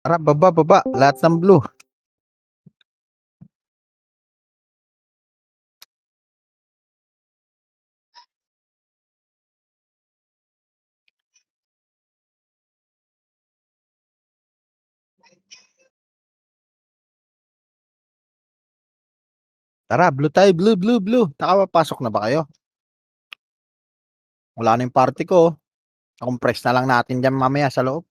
Tara, baba, baba. Lahat ng blue. Tara, blue tayo. Blue, blue, blue. Nakapapasok na ba kayo? Wala na yung party ko. Compress na lang natin dyan mamaya sa loob.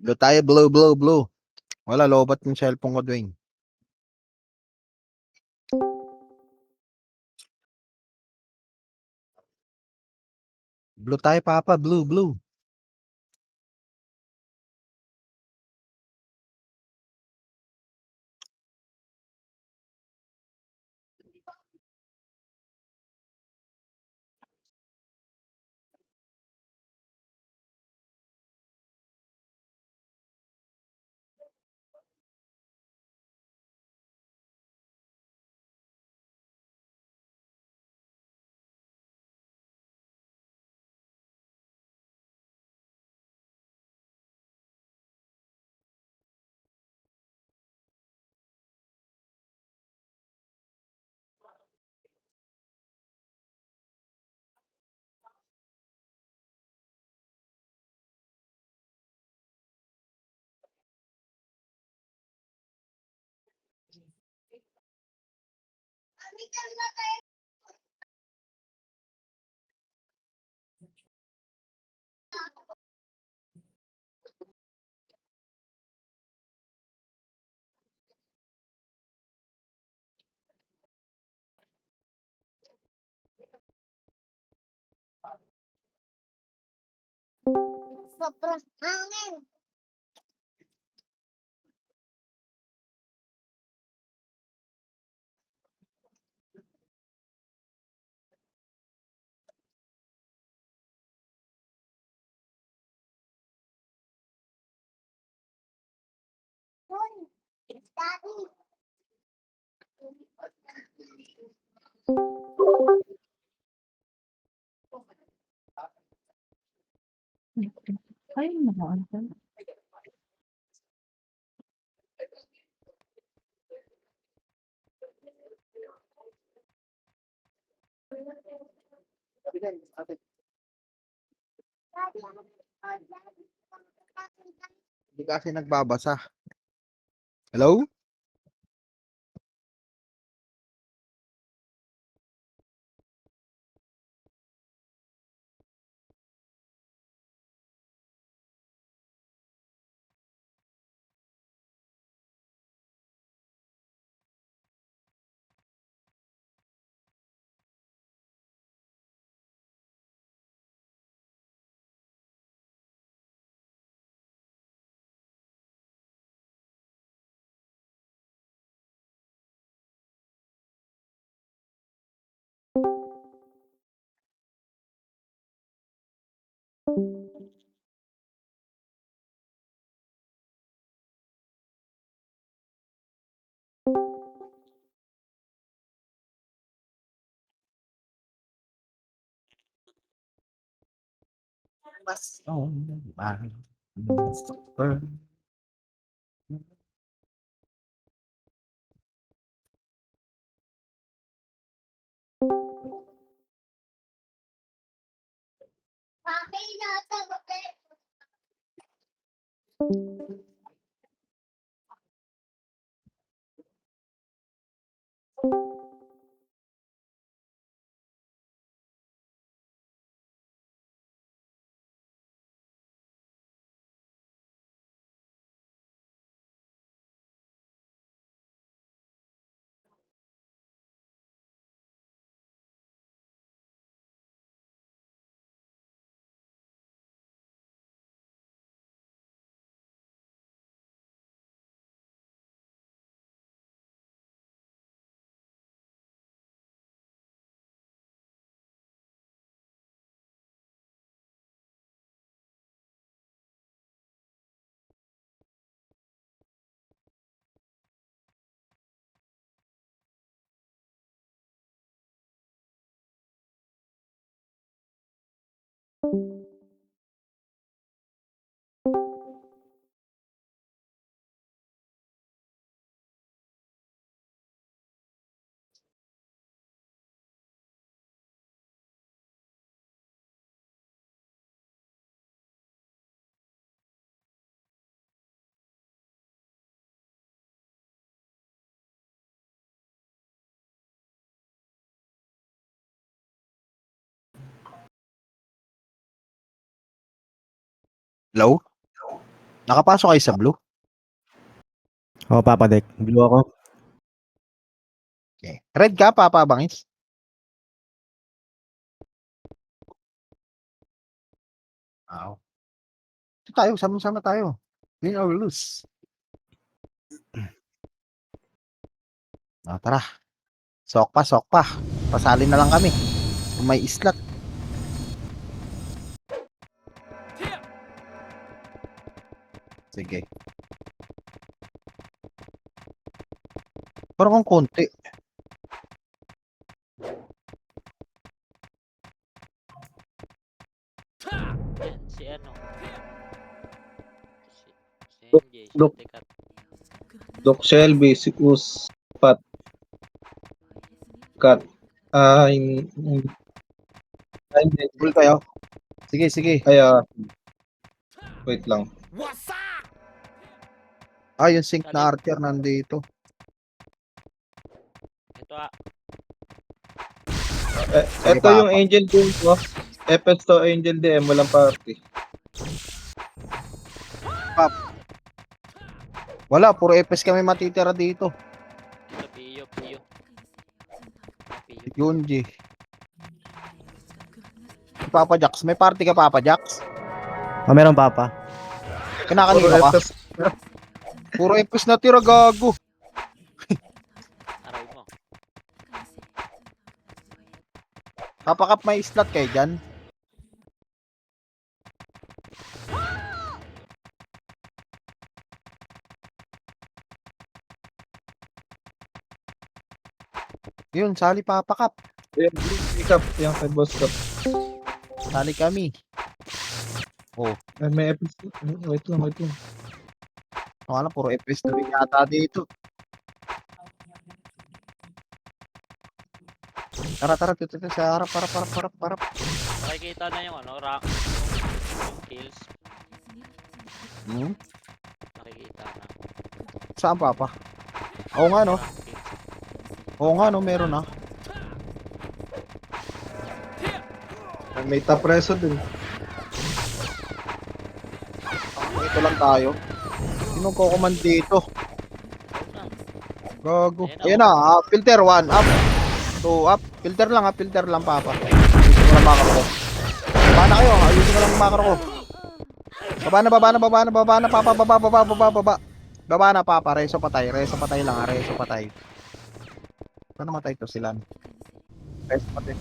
Blue tayo, blue, blue, blue. Wala, lobat yung cellphone ko, Dwayne. Blue tayo, Papa. Blue, blue. Sobrang hangin. Hoy, Daddy. Ay, nakaan ka. Hindi kasi nagbabasa. Hello? Mas on my whisper. Papi, nasa gabi. Low? Nakapasok kayo sa blue? Oo, Papa Deck. Blue ako. Okay. Red ka, Papa Bangis? Wow. Ito tayo, sama-sama tayo. Win or lose. Tara. Sok pa. Pasali na lang kami. Kung may islat. Sige. Parang kung konti. Yan, si ano. Si Dok- NJ, Dok. si Decat. Doc Shelby, si Us, Pat, Kat. Hindi. Full kayo. Sige. Ay, wait lang. Yung sync na Archer nandito. Ito Sige, Ito yung Papa. Angel DM ko. FS to Angel DM, walang party. Wala, puro FS kami matitira dito. Ito, Pio. Pio. Yunji. Papa Jax. May party ka, Papa Jax? Meron, Papa. Kinakanino ka? FS. Puro FS na tira, gago. Aray mo. Kapakap may slot kayo dyan. Yun, sali Papa Kap. Ayan, pick up. Yan, kay Boss Cup. Sali kami. Ay, may FS. Wait lang. Ano, puro FS na rin yata dito. Tara, dito sa harap, harap. Nakikita na yung ano, rank. Yung kills. Nakikita na. Saan, Papa? Oo nga, no? Rank kills. Oo nga, no? Meron na. May top reso din. Dito lang tayo. Sino ko command dito? Gago. Ayan na, filter 1 up. 2 up. Filter lang, Papa. Ayusin ko lang makro ko. Baba na kayo, ayusin ko lang makro ko. Baba na, Papa. Baba na, Papa. Reso patay lang, reso patay. Saan namatay to sila? Reso patay.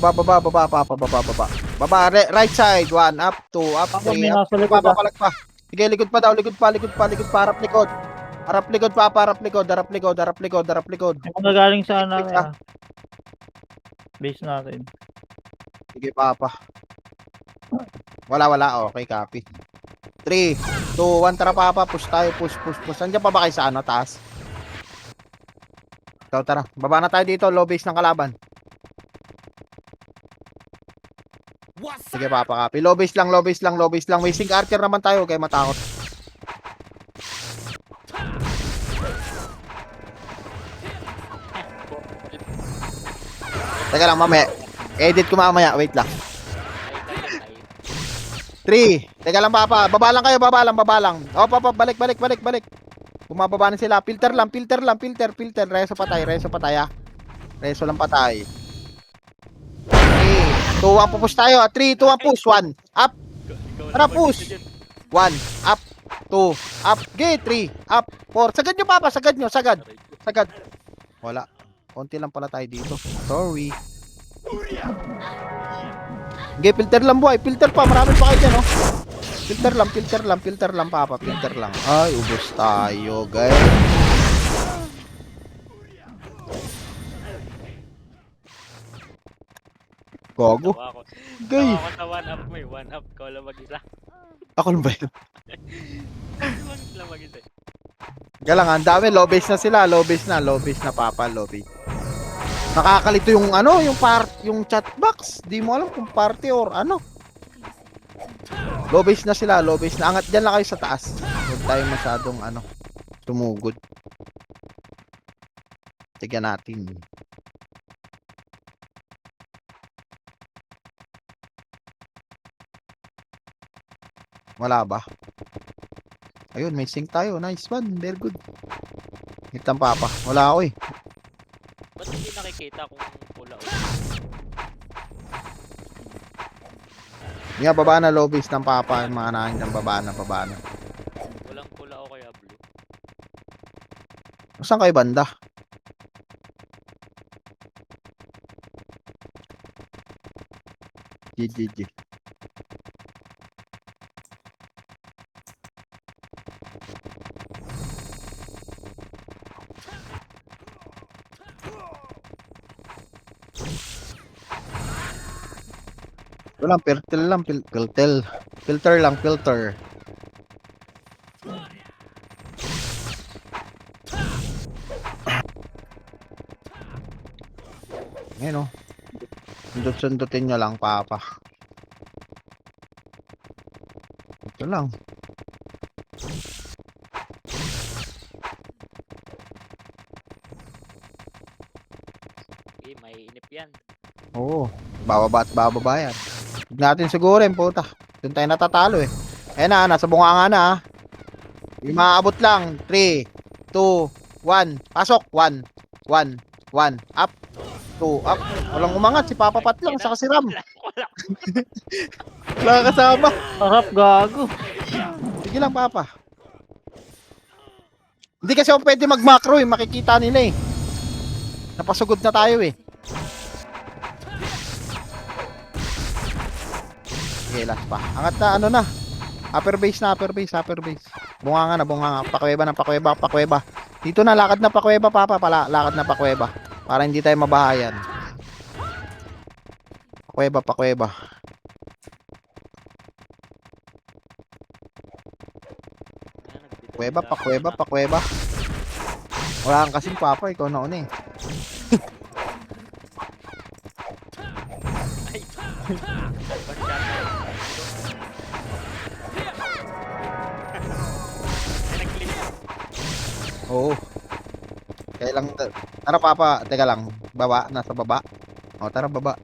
Baba, Papa, baba. Baba, right side, 1 up, 2 up, 3 up. Papalag pa. Sige, likod pa daw, likod pa, harap likod. Harap likod, Papa, harap likod. Yung nagagaling sa ano, Ah. base natin. Sige, Papa. Wala. Okay, copy. 3, 2, 1, tara, Papa. Push tayo, push. Andiyan pa ba kayo sa ano, taas? Ikaw, tara. Baba na tayo dito, low base ng kalaban. Sige, Papa, copy. Low base lang. May sync archer naman tayo, kaya matakot. Teka lang, mamaya. Edit ko mamaya, wait lang. 3. Teka lang, Papa. Baba lang kayo, baba lang. O, Papa, balik. Bumababa na sila. Filter lang. Reso patay, ah. Reso lang patay. 3, 2, 1, pupush tayo. 3, 2, 1, push. 1, up. Tara, push. 1, up. 2, up. G, 3, up. 4. Sagad nyo, Papa. Sagad. Wala. Konti lang pala tayo dito. Sorry. Okay, filter lang, boy. Filter pa. Marami pa kayo dyan, oh. Filter lang, Papa. Filter lang. Ay, ubos tayo, guys. Gago. Tawa ako. Gay. Tawa ako sa 1 up mo eh. 1 up. Ikaw lang mag-isa. Ako lang ba yun? Ikaw lang mag-isa eh. Galang, ang dami. Low base na sila. Low base na, Papa. Low base. Nakakalito yung ano, yung chat box. Di mo alam kung party or ano. Low base na sila. Angat dyan lang kayo sa taas. Huwag tayo masyadong ano, sumugod. Tignan natin. Wala ba? Ayun, may sync tayo. Nice one. Very good. Hit lang papa. Wala ako eh. Ba't hindi nakikita kung pula o Nga, baba na low base ng papa. Yung mga nangin ng baba na. walang pula o kaya blue? Saan kayo banda? GGG. Walang filter lang, filter lang, filter. Ngayon o. Sundot-sundutin nyo lang, papa. Ito lang. Eh, may inip yan. Oo. Bababa at bababa yan. Huwag natin sigurin, puta. Doon tayo natatalo eh. Ayan na, nasa bunganga na ah. Yung maaabot lang. 3, 2, 1. Pasok. 1, 1, 1. Up. 2, up. Walang umangat. Si Papa Pat lang. Saka si Ram. Wala. Wala kasama. Harap gago. Sige lang, Papa. Hindi kasi ako pwede mag-macro eh. Makikita nila eh. Napasugod na tayo eh. Okay, last pa. Angat na, ano na. Upper base na, upper base. Bunganga na, bunganga. Pakuweba. Dito na, lakad na pakuweba, Papa. Lakad na pakuweba. Para hindi tayo mabahayan. Pakuweba. Pakuweba. Wala kang kasing Papa, ikaw na una eh. Ay. Basta. Ay, nag-click. Oo. Kaya lang, tara Papa, teka lang. Baba, nasa baba. O, tara baba.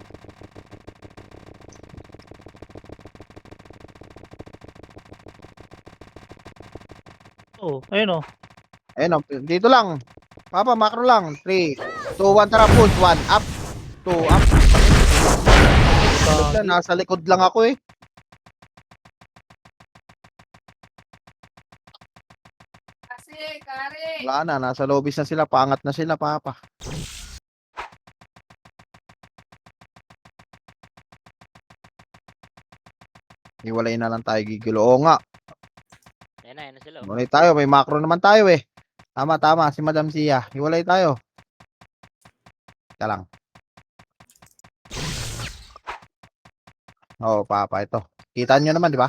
Oh, ayun oh. Ayun o, dito lang. Papa, macro lang. 3, 2, 1, tara push. 1, up. 2, up. Basta, nasa likod lang ako eh. Wala na, nasa lobbies na sila. Paangat na sila, Papa. Hiwalay na lang tayo, gigulo. Oo nga. Ayan na sila. Hiwalay tayo, may macro naman tayo eh. Tama, si Madam Sia. Hiwalay tayo. Teka lang. Oo, Papa, ito. Kita nyo naman, di ba?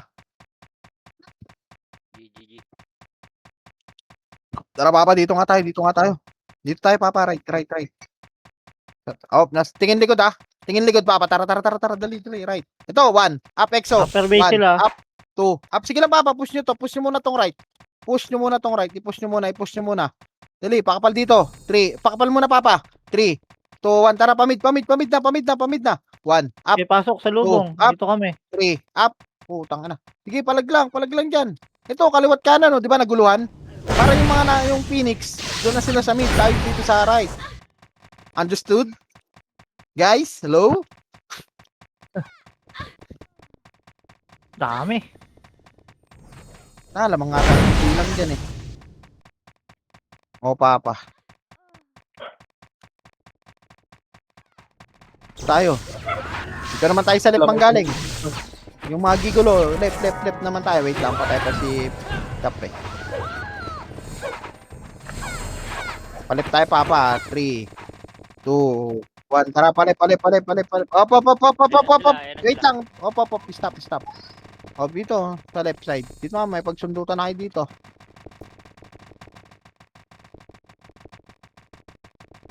GG. Tara, Papa, dito nga tayo. Dito tayo, Papa, right. Oh, tingin likod ah. Tingin likod, Papa. Tara, dali, right. Ito, 1. Up, exo. Upper base 1, sila. up, 2. Up, sige lang, Papa. Push nyo muna tong right. I-push nyo muna. Dali, pakapal dito. 3. Pakapal muna, Papa. 3, 2, 1. Tara, pamid na. 1. Up, Okay, pasok sa lubong. up. Dito kami. 3. Up. Putang ina. Sige, palag lang dyan. Ito, kaliwat kanan, no? Di ba naguluhan? Para yung mga yung Phoenix, doon na sila sa mid, tayo dito sa right. Understood? Guys, hello? Dami. Lamang nga tayo yung bilang dyan eh. O, Papa. Tayo. Dito naman tayo sa left manggaling. Yung mga gigulo, left naman tayo. Wait lang, patay pa si Kap eh. Palip tayo, Papa. 3, 2, 1. Tara, palip. Op. Wait lang. Op. Stop. O, dito, sa left side. Dito nga, may pagsundutan na kayo dito.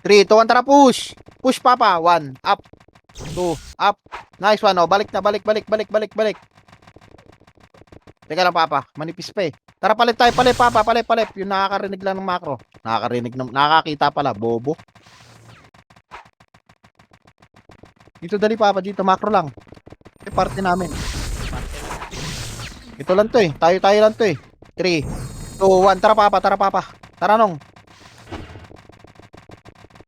3, 2, 1, tara, push. Push, Papa. 1, up. 2, up. Nice one, oh. Balik. Teka lang, Papa. Manipis pa eh. Tara, palit tayo, Papa. Palit. Yung nakakarinig lang ng macro. Nakakakita pala, bobo. Dito, dali, Papa. Dito, macro lang. Parte namin. Ito lang to eh. Tayo lang to eh. 3, 2, 1. Tara papa, tara papa. Tara nong.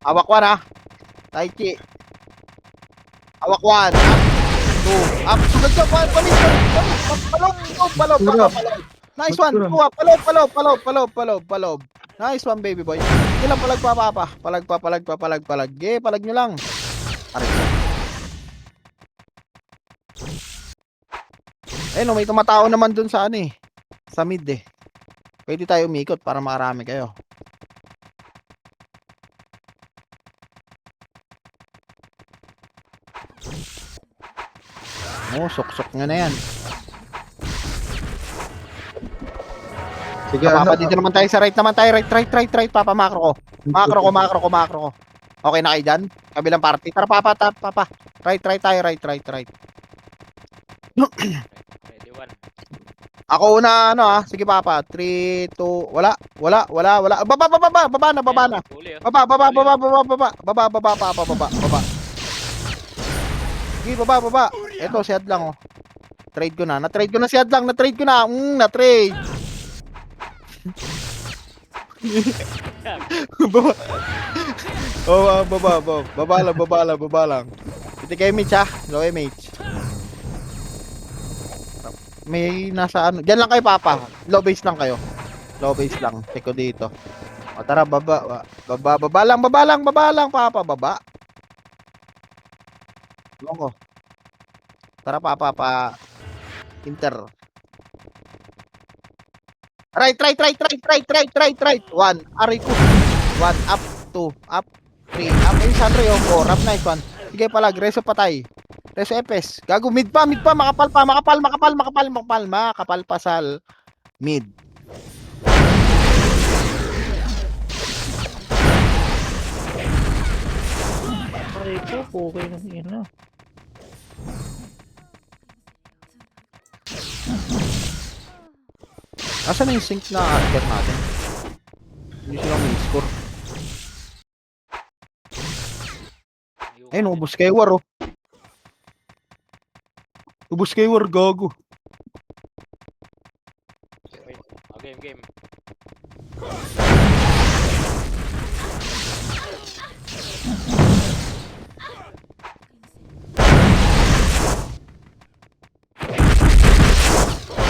Hawak 1 ah. Taichi. Hawak 1. Up, 2. Up. Sunod ka. Palis. Palog. Palog. Palog. Nice one. 2 up. Palog. Nice one, baby boy. Hindi lang palag pa, papa. Palag. Palag nyo lang. Aray. Eh no, may tumatao naman dun sa ano eh. Sa mid eh. Pwede tayo umikot para makarami kayo. Sok nga na yan. Sige, Papa, dito naman tayo sa right naman tayo. Right, papa, makro ko. Makro ko. Okay na kayo dyan? Kabilang party. Tara, papa. Right tayo, right. Ready, one. Ako una, sige papa. 3, 2, wala. Baba na. Huli, oh. Baba, papa. Sige, baba. Eto, si Hadlang, oh. Trade ko na. Na-trade ko na si Hadlang. Na-trade. Baba lang. Ito kay Mitch ha. Low MH. May nasa ano. Diyan lang kayo papa. Low base lang kayo. Check ko dito. O tara, baba lang papa. Baba. Longo. Tara papa. Inter. Right. 1. Aray ko. 1 up, 2 up, 3 up. Ayun, Sandro yung 4 up. Nice one. Sige pala, Reso patay. Reso Epes. Gago, mid pa. Makapal pasal. Mid. Aray ko, okay na yun na. Asan na yung sync na archer natin? Hindi sila may score. Ayun, ubos kay War, oh. Ubos kay War, gago. Wait. Oh, game.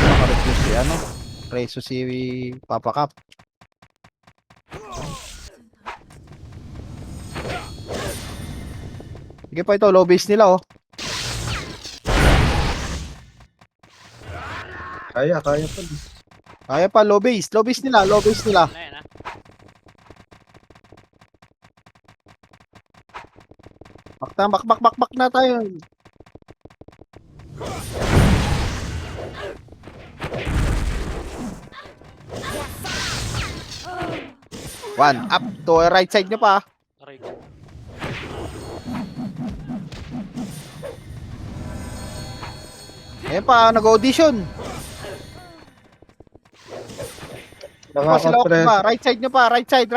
Naka-refuse si ano? Reso si Papa Cap. Sige pa ito, low base nila, oh. Kaya pa. Kaya pa, low base nila. Na yan, ah. Bak na tayo. One up to right side nyo pa. Aray ko. Ayan pa, nag-audition. Pa sila Nakaka-press. pa, right side nyo pa, right side.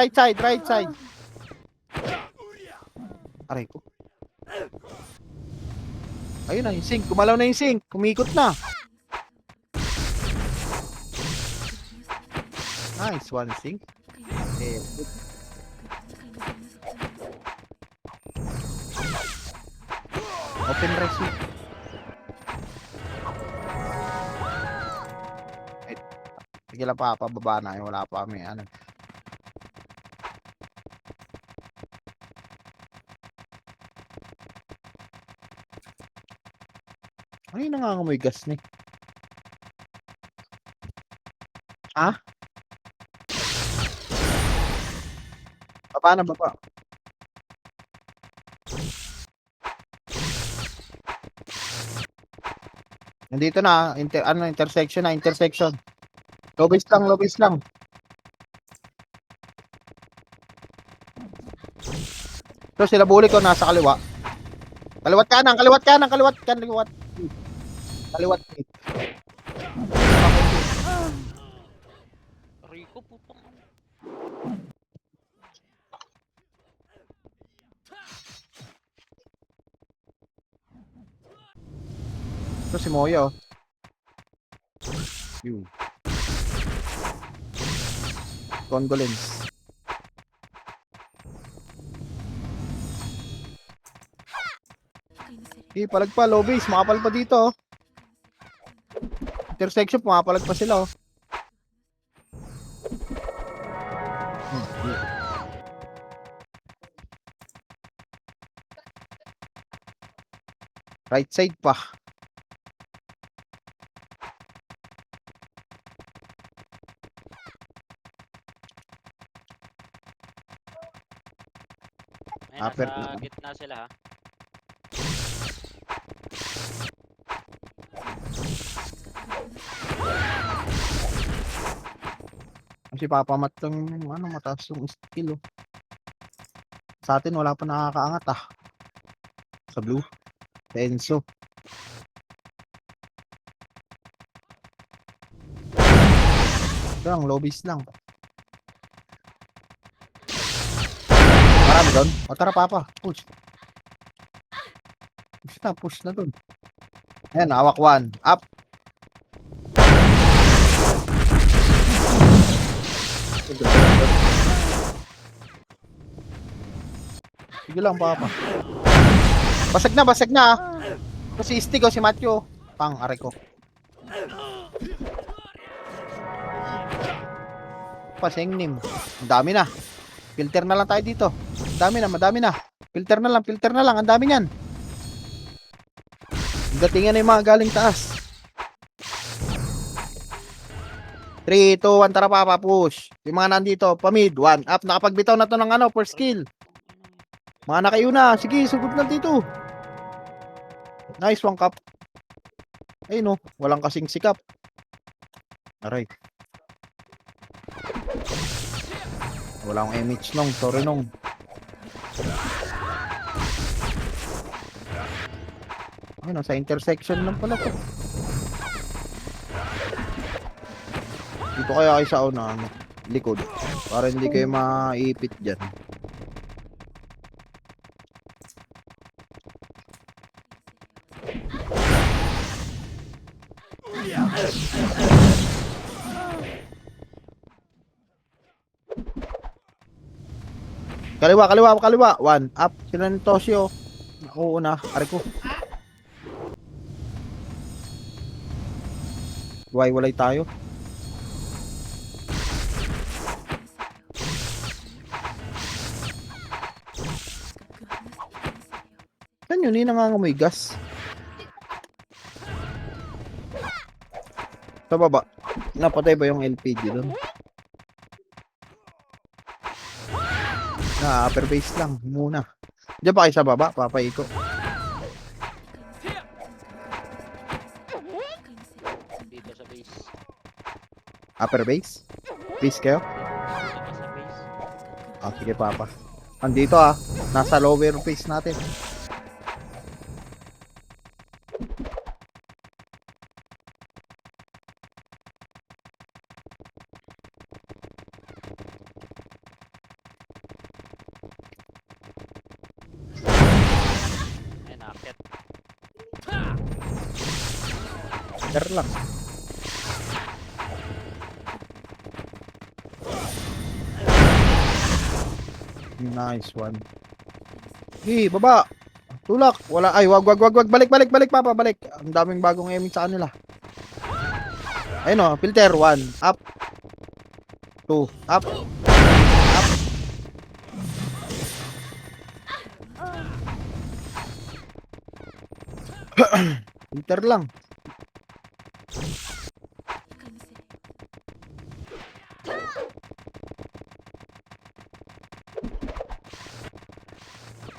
Aray ko. Ayun na yung sync, kumalaw na yung sync, kumikot na. Nice one sync. Eh, open race. Sige lang pa, pababa na. Wala pa kami. Ano. Ay, nangangamoy gas ni. Ha? Baba na, baba. Nandito na, intersection. Low base lang. So sila buli ko nasa kaliwa. Kaliwat kanan. Kaliwat. Aray ko, putang. So si Moya, oh. Yun. Condolence. Palag pa, low base, makapal pa dito. Oh. Intersection, pumapalag pa sila. Oh. Right side pa. Ay, Upper nasa naman. gitna sila ha. Kasi papamat lang ano, mataas yung skill. Oh. Sa atin wala pa nakakaangat ah. Sa blue. Sa Enzo. Lang, lobbies lang. Marami doon. O tara papa, push. Push na doon. Ayan, hawak one. Up. Sige lang papa. Basag na ah. Kasi Stig o si Matthew. Pang, aray ko. Pasengnim. Ang dami na. Filter na lang tayo dito. Madami na. Filter na lang. Ang dami niyan. Datingan na yung mga galing taas. 3, 2, 1, tara papa, push. Yung mga nandito, pamid, 1 up. Nakapagbitaw na to ng ano, first skill. Mga nakayuna, sige, sugod na dito. Nice, 1 cup. Ayun no, walang kasing sikap. Aray. Wala akong MH nung, sorry nung. Ayun, nasa intersection lang pala to. Dito kaya kayo sa una, ano, likod. Para hindi kayo maipit dyan. Kaliwa. 1 up. Sila ni Toshio. Ako una. Ari ko. Walay tayo. Saan yun? Nangangamoy gas. Sa baba. Napatay ba yung LPG doon? Upper base lang muna. Diyan pa kayo sa baba, papaiko. Dito sa base. Upper base? Base kayo? Dito sa base. Ah, sige papa. Andito ah, nasa lower base natin. Ay, nakakit. Pero lang. Nice one. Hey, baba. Tulak. Wala. Ay, wag. Balik, papa, balik. Ang daming bagong aiming sa kanila. Ayun o, filter. 1. Up. 2. Up. Up. Filter lang.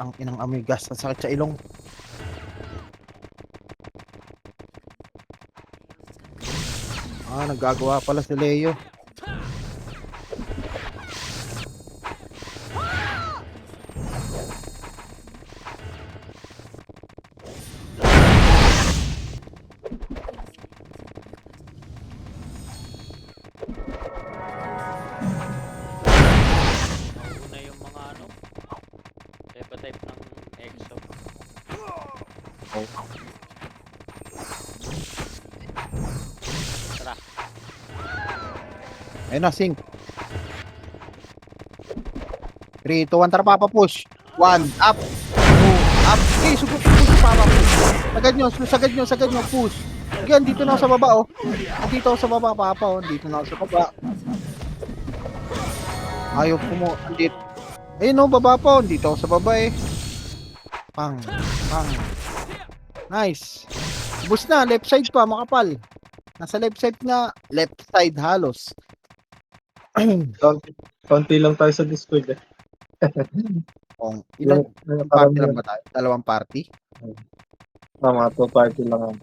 Ang inang amoy gas at sakit sa ilong. Ah, naggagawa pala si Leo. Una yung mga ano. Type ng EXO. Oh. Tara. Ayun na, sync. 3, 2, 1, tara papa, push. 1, up. 2, up. Okay, sugot, push papa, push. Sagad nyo, push. Okay, dito na ako sa baba, oh. Dito ako sa baba, papa, oh. Dito na ako sa baba. Ayaw ko mo, andito. Ayun, oh, baba po. Dito ako sa baba, eh. Pang. Nice. Bus na, left side pa, makapal. Nasa left side nga, left side halos. Konti lang tayo sa Discord eh. Ilan Yung party lang ba tayo? Dalawang party? mga 2 party lang ako.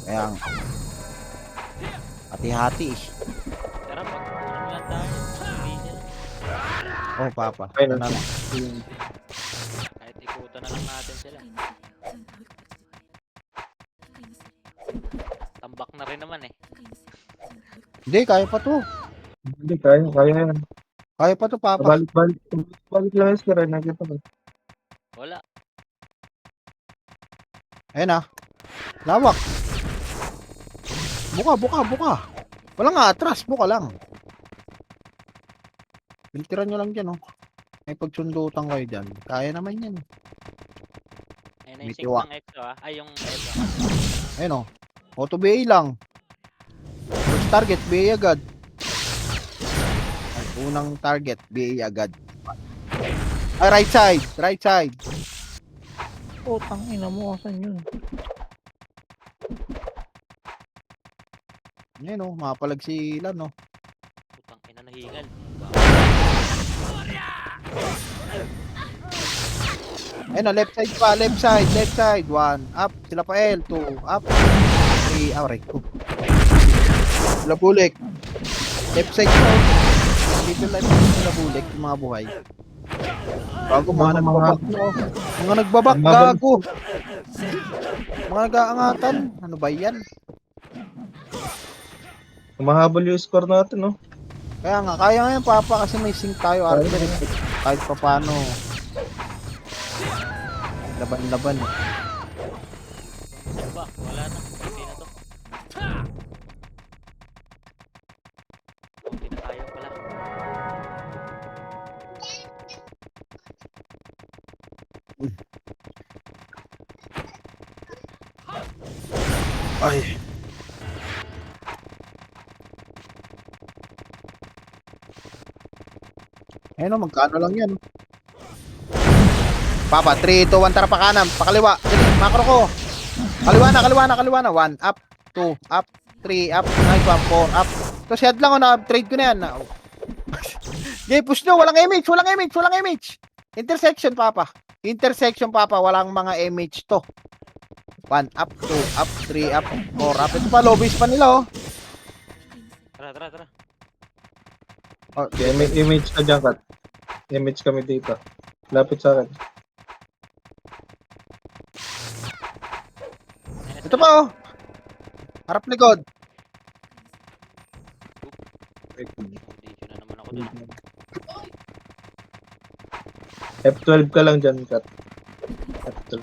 Kaya ang hati-hati eh. Tara, ano lang tayo. Diesel. Oh, papa. Ayun, Ano na? Kahit ikutan na lang natin sila. Tambak na rin naman eh. Hindi, kaya pa to. Hindi, kaya yan. Kaya pa to, papa. Balik lang yung sira, nakita ko. Wala. Ayun ah. Lawak. Buka. Wala nga atras, buka lang. Filteran nyo lang dyan, oh. May pagsundutan kayo dyan. Kaya naman yan. Ayun na May yung sync tiwa. ng EXO ah. Ay, yung EXO. Ayun, oh. Auto BA lang. First target, BA agad. Ay, unang target, BA agad. Ay, right side. Putang ina mo, asan yun? Ayun, oh. Mapalag si Lan, oh. Putang ina na hingal. Ayun, oh. Left side. 1, up. Sila pa L, 2, up. 3, aray. Sila bulik. Left side ko. Dito lang sila bulik, yung mga buhay. Bago mga nagbabak. Mga nagbabak, gago. Mga nag-aangatan. Ano ba yan? Mahabol yung score natin, no? Kaya nga, kaya nga yan, papa, kasi may sync tayo. Archer, kahit pa paano. Laban-laban. Ano ba? Wala na. Konti na to. Konti na tayo pala. Ay. Ayun o, magkano lang yan. Papa, 3, 2, 1, tara pa kanan, pakaliwa. Dali, makro ko. Kaliwa na. 1, up, 2, up, 3, up, nice one, 4, up. Tapos head lang o, na-trade ko na yan. Okay, push nyo, walang image. Intersection, papa, walang mga image to. 1, up, 2, up, 3, up, 4, up. Ito pa, low base pa nila, oh. Tara. Oh, Okay, may image ka dyan, Kat. Image kami dito. Lapit sa akin. ito pa, oh. Harap likod. Dito na naman ako dun. F12 ka lang dyan, Kat. F12.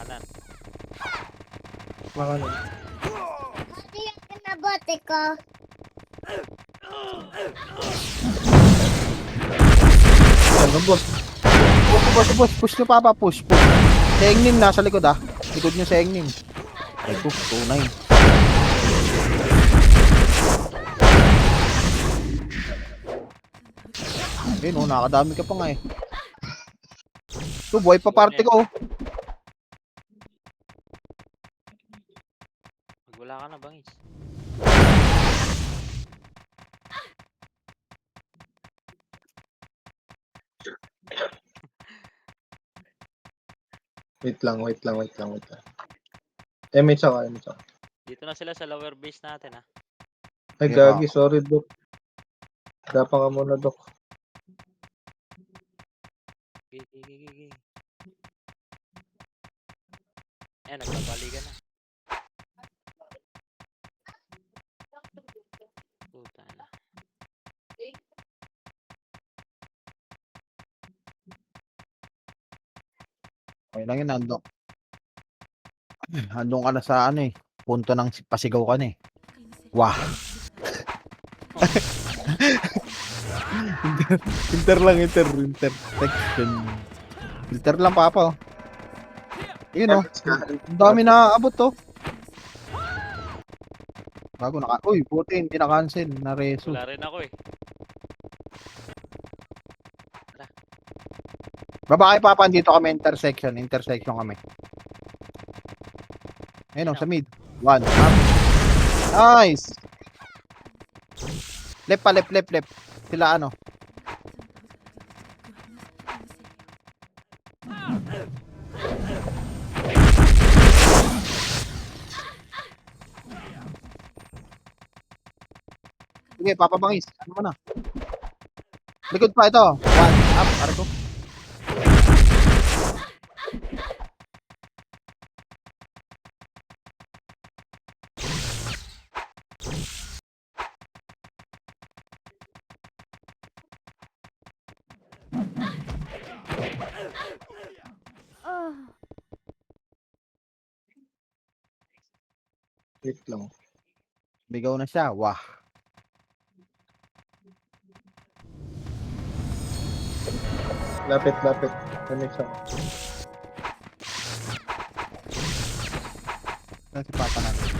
Kanan. Makano. Hindi ako nabote ko. Ano, boss? Push, push nyo, papa, push. Si Engnim nasa likod, ah. Likod nyo si Engnim. Ay, tunay. Ayun, oh, nakakadami ka pa nga, eh. Ito, buhay pa party ko, oh. Wala ka na, bangis. Wait lang. Image ako. Dito na sila sa lower base natin, ah. Ay, Yeah. gagi. Sorry, Dok. Dapa ka muna, Dok. Gigi. Ayan, nagbabalikan na. Okay lang yun, andong ka na sa ano eh. Punto ng pasigaw ka na eh. Wah. Inter lang, inter. Text. Filter lang, Papa. Oh. Yun oh. Ang dami na abot to. Bago uy, puti, hindi na-cancel. Na-reso. Wala rin ako eh. Baba kay Papa, dito kami intersection kami. Ayun oh, sa mid. 1 up. Nice. Left. Sila ano? Sige, Papa Bangis. Ano mo na? Likod pa ito. 1 up. Pare ko. Wait lang. Bigaw na siya. Wah. Lapit. Image ako. Saan si Papa natin?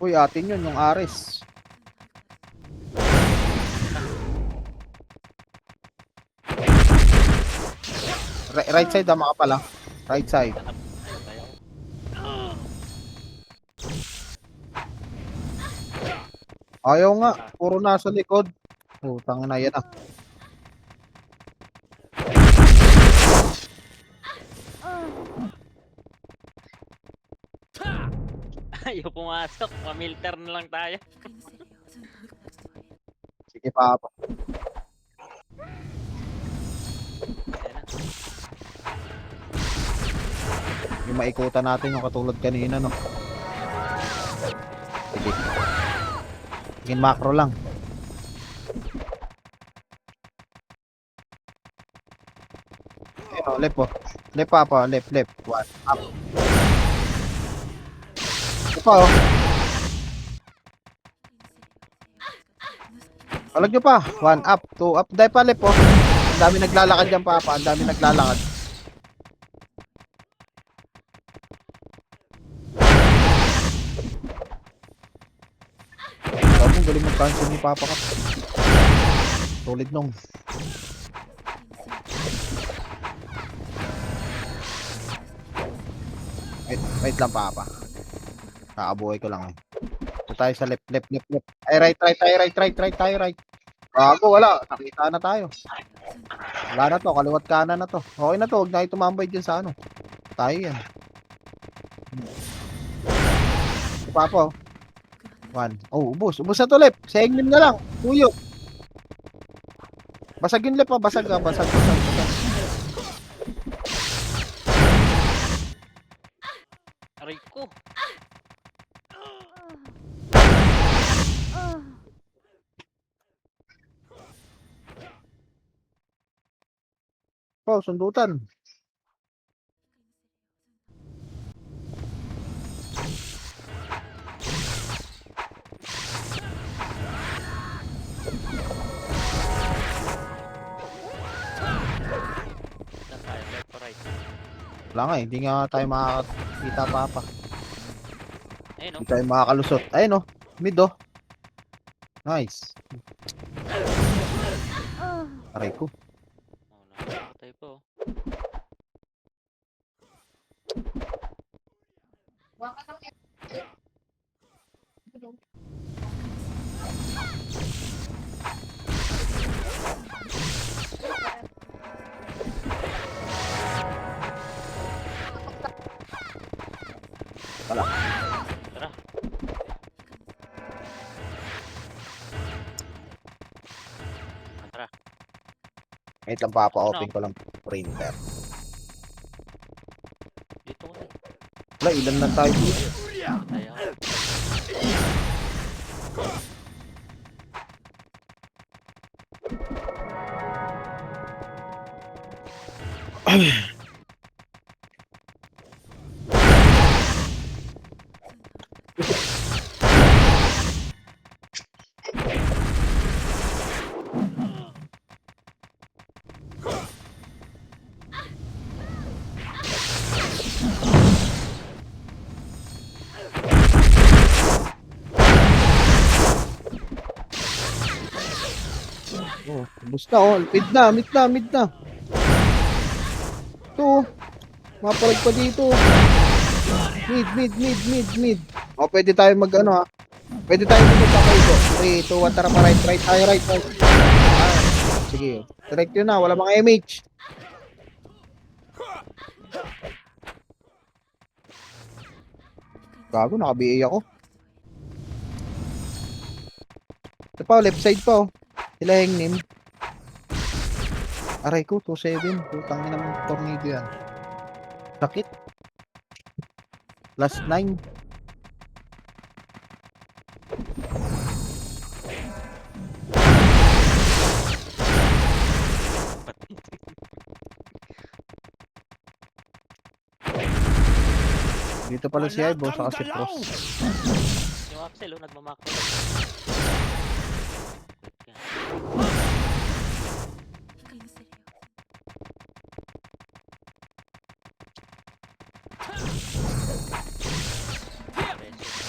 Uy, atin yun, yung Ares. Right side, tama ka pala. Right side. Ayaw nga, puro nasa likod. Putang na yan ah. Ayaw pumasok. Pamilter na lang tayo. Sige, Papa. Ayan na. Yung maikutan natin yung katulad kanina, no? Sige. Sige, macro lang. Ayun o, left po. Left, Papa. Left. 1 up. Ito pa, oh. Palag nyo pa. 1 up, 2 up. Dahil pa left, oh. Ang dami naglalakad dyan, Papa. Ang dami naglalakad. Ang galing mag-cancel ni Papa ka. Solid nung. Wait lang, Papa. Kakabuhay ko lang eh. Ito tayo sa left. Ay, right tayo. Bago, wala. Nakita na tayo. Wala na to, kaliwat kanan na to. Okay na to, huwag na kayo tumambay dyan sa ano. Tayo yan. Si Papa, oh. 1. Oh, ubos na to left. Senglim na lang. Tuyo. Basag yung left, oh. Basag. Aray ko. Oh, sundutan. Saan tayo? Left or right? Wala nga, hindi nga tayo makakita, Papa. Ayun Hindi tayo makakalusot. Ayun oh, mid oh. Nice. Aray ko. Oh, nakakatay po. Wala. Tara. Tara. Wait lang, Papa. Open ko lang printer. Dito ko na. Wala, Wala, ilan lang tayo dito. Patay ako. Oh, basta oh. Mid na, mid na, mid na. Ito oh. Mapalag pa dito. Mid, mid, mid, mid, mid. O, pwede tayo mag ano ha. Pwede tayo magpapay ito. 3, 2, 1, tara pa right, right tayo, right, right. Ah, sige. Direct yun na, wala mga MH. Gago, naka-BA ako. Ito pa, left side pa oh. Sila Hengnim. Aray ko, 2-7. Putang ina ng tornado yan. Sakit. Last 9. Dito pala si Ibo, saka si Pros. Yung Axel, oh, nagmamakro.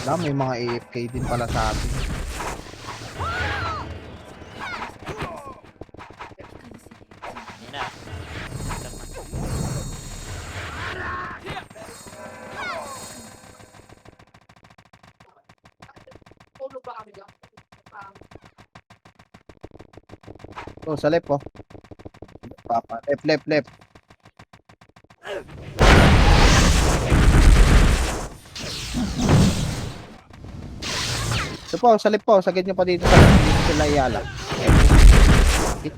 Wala, may mga AFK din pala sa atin. Yan na. Oh, sa left oh. Papa, left, left, left. Ito po, sa left po, sagad nyo pa dito sa left, dito sila Ayala. Sakit.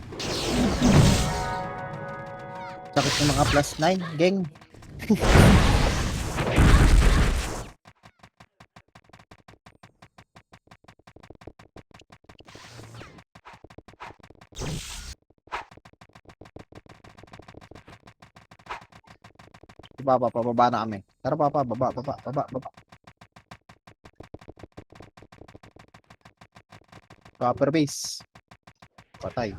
Sakit ng mga plus 9, geng. Baba, pababa na kami. Tara papa, baba, baba, baba, baba. Copper base. Patay.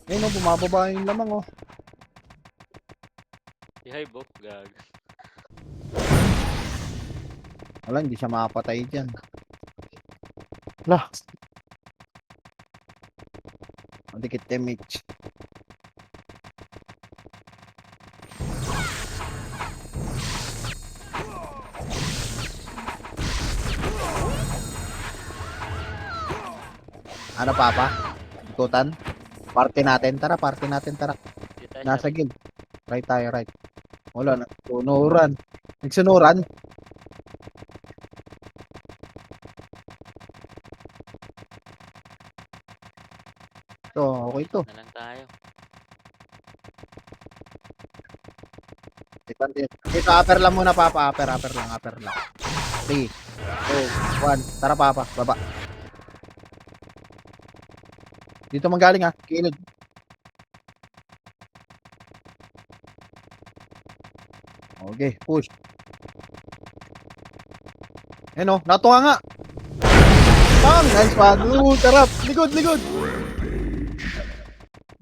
Ayun oh, bumababa yung lamang oh. Si Hybo, gag. Wala, hindi siya makapatay dyan. Lah. Dikit damage. Ano papa? Ikutan? Party natin. Tara, party natin. Tara. Di tayo Nasa sabi. guild. Right tayo, right. Wala, nagsunuran. Nagsunuran? Ito, okay to. Na lang tayo. Dito, upper lang muna, papa. Upper lang, upper lang. 3, 2, 1. Tara, papa. Baba. Dito manggaling ha. Kilid. Okay, push. Ayun o, natuwa nga. Bang! Nice one. Tarap. Likod, likod.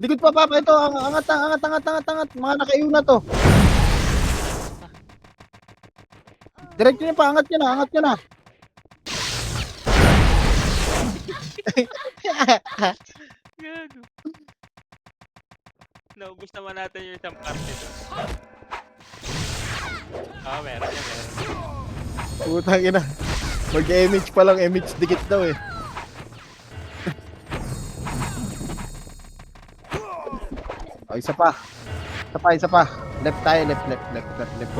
Likod pa, papa. Ito, angat, angat, angat, angat, angat. Mga nakaiuna to. Diretso niyo pa, angat nyo na, angat nyo na. Gago. Naubos naman natin yung isang party doon. Ah, meron yan, meron. Putang ina. Mag-image pa lang, image dikit daw eh. Oh, isa pa. Isa pa, isa pa. Left tayo, left, left, left, left, left.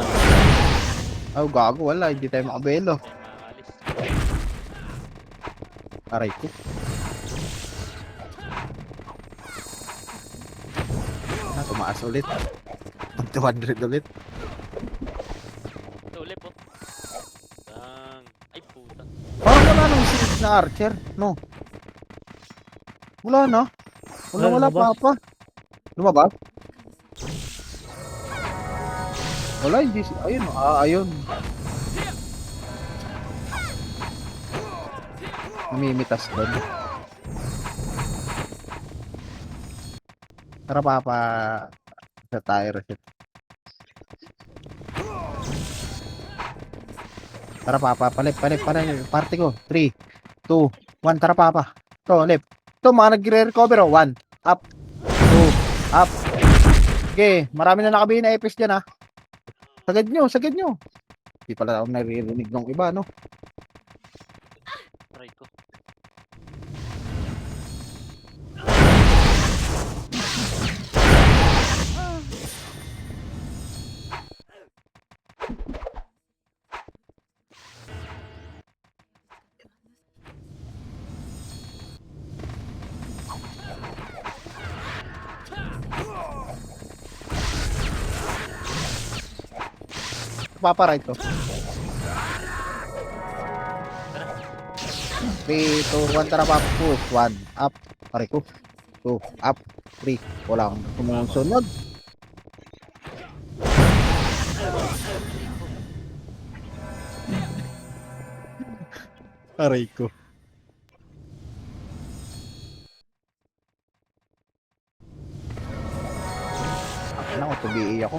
Oh, gago, wala. Hindi tayo makabelo. Tayo makakalis. Aray ko. Tumaas ulit. Pag 200 ulit. Ito ulit po. Bang. Ay puta. Parang wala nang silid na archer, no? Wala na. Wala lumabas. pa. Lumabas? Wala, hindi. Ayun, ayun. Namimitas doon. Tara papa. Sa tayo reset. Tara papa, palip. Party ko. 3, 2, 1. Tara papa. Ito, lip. Ito, mga nagre-recover. 1, up. 2, up. Okay, marami na nakabili na epis dyan, ha. Sagad nyo. Hindi pala ako naririnig ng iba, no? Aray ko. Papa, right ko. 3, 2, 1. Tara papa. Push. 1, up. Pare ko. 2, up. 3. Walang sumusunod. Aray ko. Ako na, tubi ako.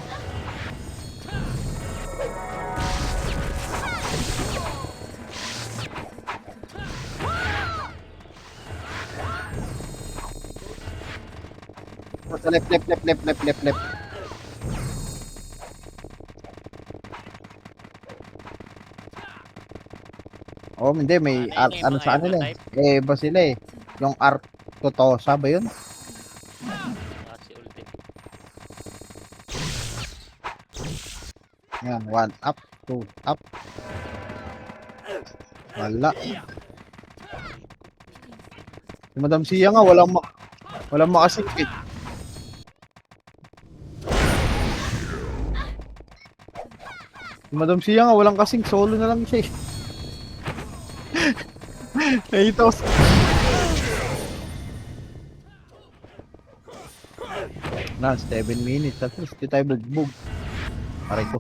Left. Oh, hindi, may Ano yun, yung ano mga sa kanila type? eh. Iba sila eh. Yung art Totosa ba yun? Si ulti. Yan, 1, up, 2, up. Wala. Si Madam Sia nga, walang makasing eh. Si Madam Sia nga, walang kasing, solo na lang siya eh. Nakita ko na 7 minutes at least di tayo bugbog. Aray ko.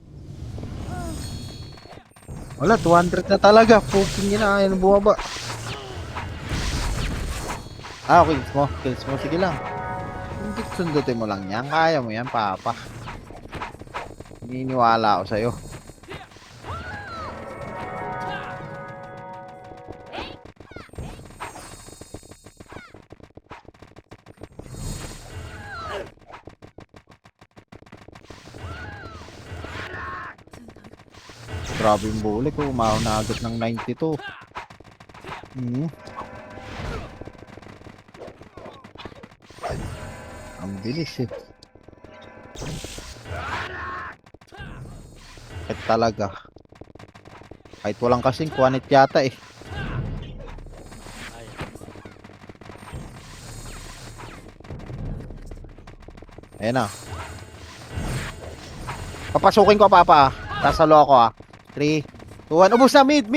Wala, 200 na talaga. Puking yun na, ayun bumaba. Okay, kills mo. Sige lang. Hindi sundutin mo lang yan. Kaya mo yan, papa. Niniwala ako sa'yo. Grabe yung bully ko. Umahaw na agad ng 92. Ang bilis eh. Kahit talaga. Kahit walang kasing kuwanit yata eh. Ay. Ayan na. Papasukin ko papa. Tasalo ako 3, 2, 1. Ubus na mid.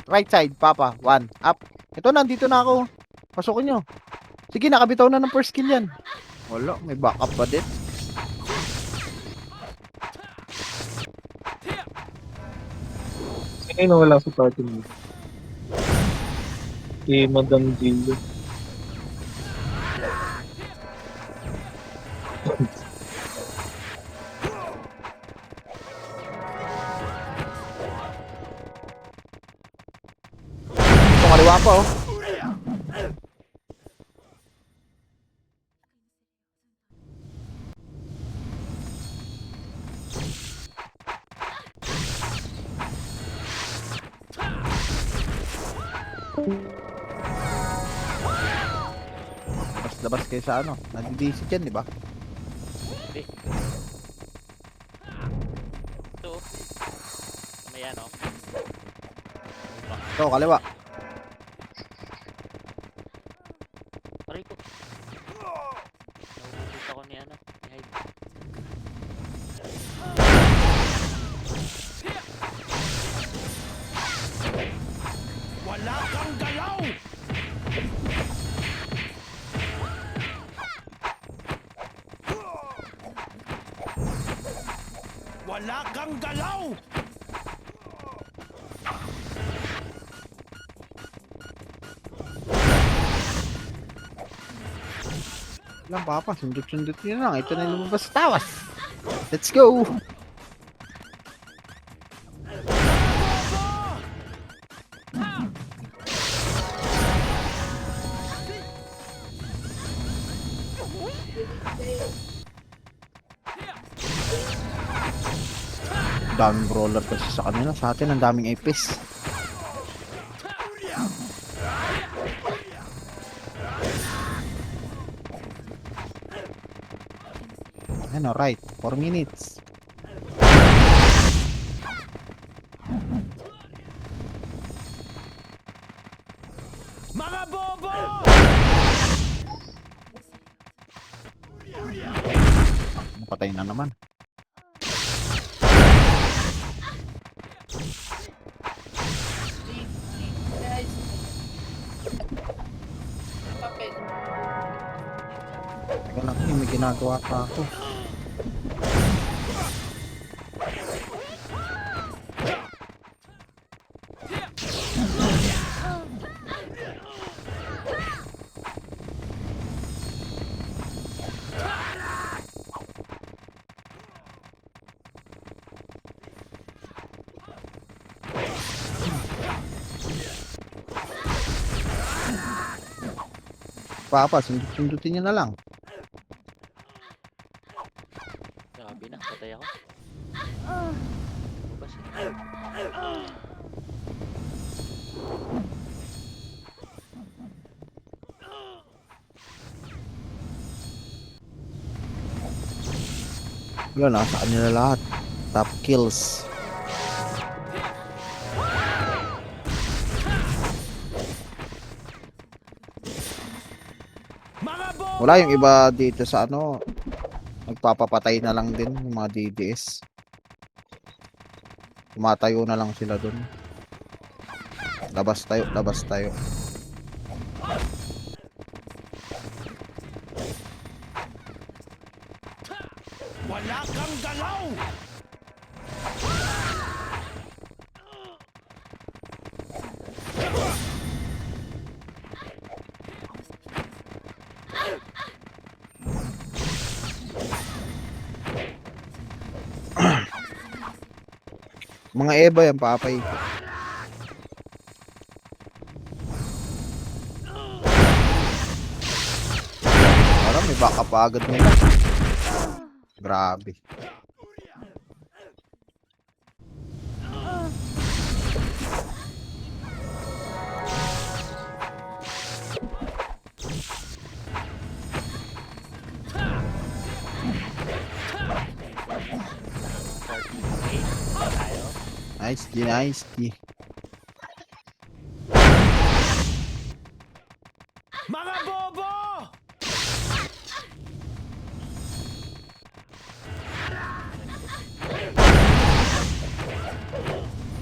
Right side papa. 1, up. Ito na, dito na ako. Pasukin nyo. Sige, nakabitaw na ng first kill yan. Wala, may backup pa din. Sino wala sa party mo? Si Madam Gillo. Ito, kaliwa pa oh. Labas kayo sa ano. Nandidisi dyan, di ba? Hindi. Ito. May ano. Ito, kaliwa. Lang papa, sundot-sundot nyo lang. Ito na yung lumabas sa tawas. Let's go! Daming brawler kasi sa kanila. Sa atin, ang daming epis. Ano, right. 4 minutes. Mga bobo! Napatay na naman. Teka lang, may ginagawa pa ako. Papa, sundot-sundutin nyo na lang. Grabe na, patay ako. Ano ba siya? Wala, nasa kanila lahat. Top kills. Wala yung iba dito sa ano. Nagpapapatay na lang din yung mga DDS. Tumatayo na lang sila dun. Labas tayo, labas tayo. Mga Eva yan, papay. Parang may backup pa agad nila. Grabe. Nice G, nice G. Mga bobo!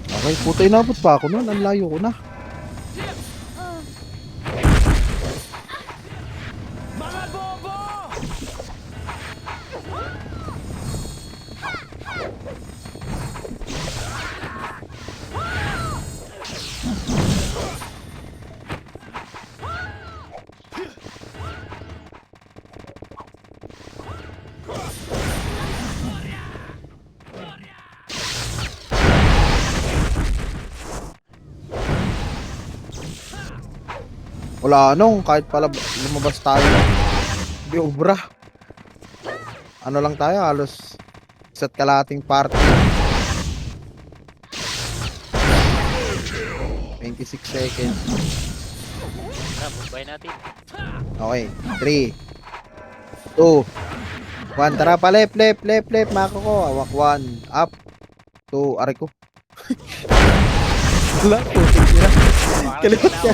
Okay, puta, inabot pa ako nun. Ang layo ko na. Wala anong, kahit pala lumabas tayo. Di obra. Ano lang tayo, halos isa't kalating party. 26 seconds. Bumbay natin. Okay, 3 2 1, tara pa, left, mako ko, awak 1, up 2, aray ko. Wala, putik nila. Kalipat ka.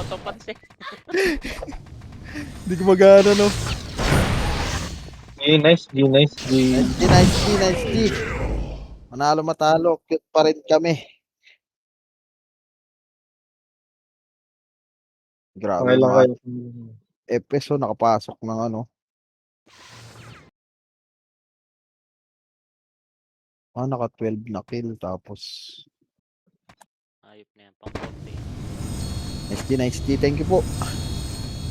Autopats eh. Hindi ko magana, no. Nice. Nice G. Manalo matalo, cute pa rin kami. Grabe Okay lang mga kayo. FPS oh, nakapasok ng ano. Naka 12 na kill tapos Ayop na yan, pang konti. nice D, thank you po.